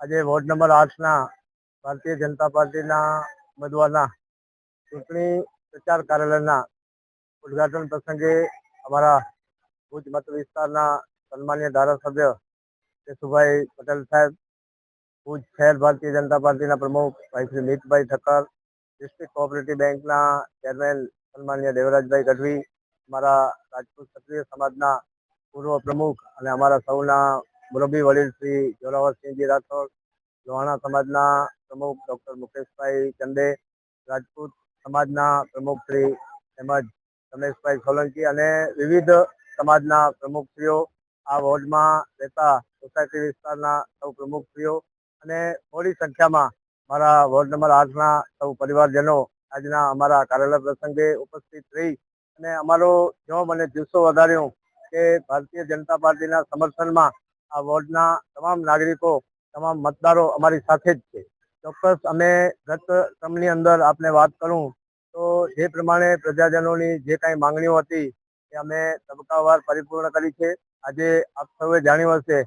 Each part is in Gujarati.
આજે વોર્ડ નંબર 8ના ભારતીય જનતા પાર્ટીના ઉમેદવારના ચૂંટણી પ્રચાર કાર્યાલયના ઉદ્ઘાટન પ્રસંગે અમારા ભુજ મત વિસ્તારના સન્માનીય ધારાસભ્ય કેશુભાઈ પટેલ સાહેબ, ભુજ શહેર ભારતીય જનતા પાર્ટીના પ્રમુખ ભાઈ શ્રી મિતભાઈ ઠક્કર, ડિસ્ટ્રિક્ટ કોઓપરેટિવ બેંકના ચેરમેન સન્માનીય દેવરાજભાઈ ગઢવી, અમારા રાજપૂત ક્ષત્રિય સમાજના પૂર્વ પ્રમુખ અને અમારા સૌના મુરબ્બી વડીલ શ્રી જોરાવરસિંહજી રાઠોડ, લોહાણા સમાજના પ્રમુખ ડૉક્ટર મુકેશભાઈ ચંદે, રાજપૂત સમાજના પ્રમુખ શ્રી તેમજ રમેશભાઈ સોલંકી અને વિવિધ સમાજના પ્રમુખશ્રીઓ, આ વોર્ડમાં રહેતા સોસાયટી વિસ્તારના સૌ પ્રમુખશ્રીઓ અને મોટી સંખ્યામાં મારા વોર્ડ નંબર 8ના સૌ પરિવારજનો આજના અમારા કાર્યાલય પ્રસંગે ઉપસ્થિત રહી અને અમારો જોમ અને જુસ્સો વધાર્યો કે ભારતીય જનતા પાર્ટીના સમર્થનમાં આ વોર્ડના તમામ નાગરિકો, તમામ મતદારો અમારી સાથે જ છે. ચોક્કસ અમે ગત ટર્મની અંદર આપને વાત કરું તો જે પ્રમાણે પ્રજાજનોની જે કાંઈ માંગણીઓ હતી એ અમે તબક્કાવાર પરિપૂર્ણ કરી છે. આજે આપ સૌએ જાણ્યું હશે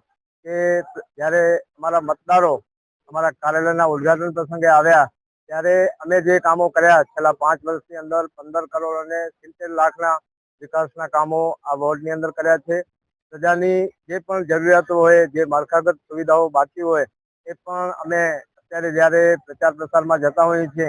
કે જ્યારે અમારા મતદારો અમારા કાર્યાલયના ઉદ્ઘાટન પ્રસંગે આવ્યા ત્યારે અમે જે કામો કર્યા છેલ્લા 5 વર્ષની અંદર 15 કરોડ અને 70 લાખના વિકાસના કામો આ વોર્ડની અંદર કર્યા છે. પ્રજાની જે પણ જરૂરિયાતો હોય, જે માળખાગત સુવિધાઓ બાકી હોય એ પણ અમે અત્યારે જ્યારે પ્રચાર પ્રસારમાં જતા હોઈએ છીએ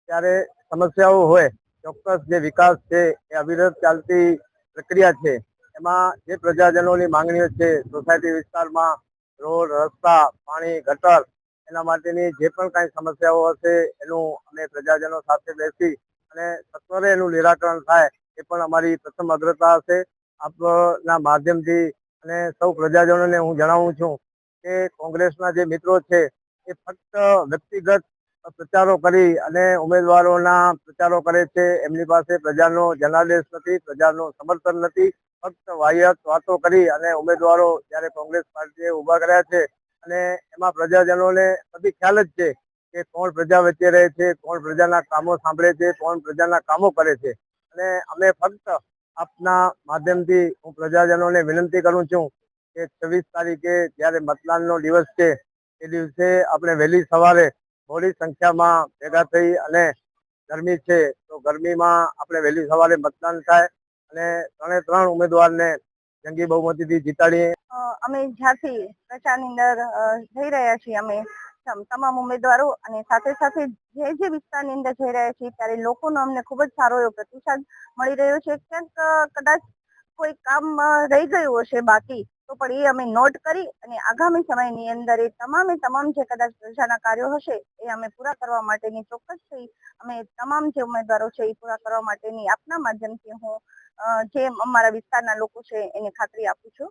ત્યારે સમસ્યાઓ હોય, ચોક્કસ જે વિકાસ છે એ અવિરત ચાલતી પ્રક્રિયા છે. એમાં જે પ્રજાજનોની માંગણીઓ છે, સોસાયટી વિસ્તારમાં રોડ, રસ્તા, પાણી, ગટર એના માટેની જે પણ કાંઈ સમસ્યાઓ હશે એનું અમે પ્રજાજનો સાથે બેસી અને સત્વરે એનું નિરાકરણ થાય એ પણ અમારી પ્રથમ અગ્રતા હશે. આપના માધ્યમથી અને સૌ પ્રજાજનોને હું જણાવું છું કે કોંગ્રેસના જે મિત્રો છે એ ફક્ત વ્યક્તિગત પ્રચારો કરી અને ઉમેદવારોના પ્રચારો કરે છે. એમની પાસે પ્રજાનો જનાદેશ નથી, પ્રજાનું સમર્થન નથી. ફક્ત વાહિયાત વાતો કરી અને ઉમેદવારો જ્યારે કોંગ્રેસ પાર્ટીએ ઉભા કર્યા છે અને એમાં પ્રજાજનોને બધી ખ્યાલ જ છે કે કોણ પ્રજા વચ્ચે રહે છે, કોણ પ્રજાના કામો સાંભળે છે, કોણ પ્રજાના કામો કરે છે. અને અમે ફક્ત આપના માધ્યમથી હું પ્રજાજનોને વિનંતી કરું છું કે 26 તારીખે જ્યારે મતદાનનો દિવસ છે એ દિવસે આપણે વહેલી સવારે મોટી સંખ્યામાં ભેગા થઈ અને ગરમી છે તો ગરમીમાં આપણે વહેલી સવારે મતદાન થાય અને 3 ઉમેદવારને જંગી બહુમતીથી જીતાડીએ. અમે જ્યાંથી પ્રચારની અંદર જઈ રહ્યા છીએ, અમે તમામ ઉમેદવારો અને સાથે સાથે જે વિસ્તારની અંદર જઈ રહ્યા છીએ ત્યારે લોકોનો અમને ખૂબ જ સારો એવો પ્રતિસાદ મળી રહ્યો છે. ક્યાંક કદાચ કોઈ કામ રહી ગયું હશે બાકી તો પણ એ અમે નોટ કરી અને આગામી સમયની અંદર એ તમામ જે કદાચ પ્રજાના કાર્યો હશે એ અમે પૂરા કરવા માટેની ચોક્કસથી અમે તમામ જે ઉમેદવારો છે એ પૂરા કરવા માટેની આપના માધ્યમથી હું જે અમારા વિસ્તારના લોકો છે એને ખાતરી આપું છું.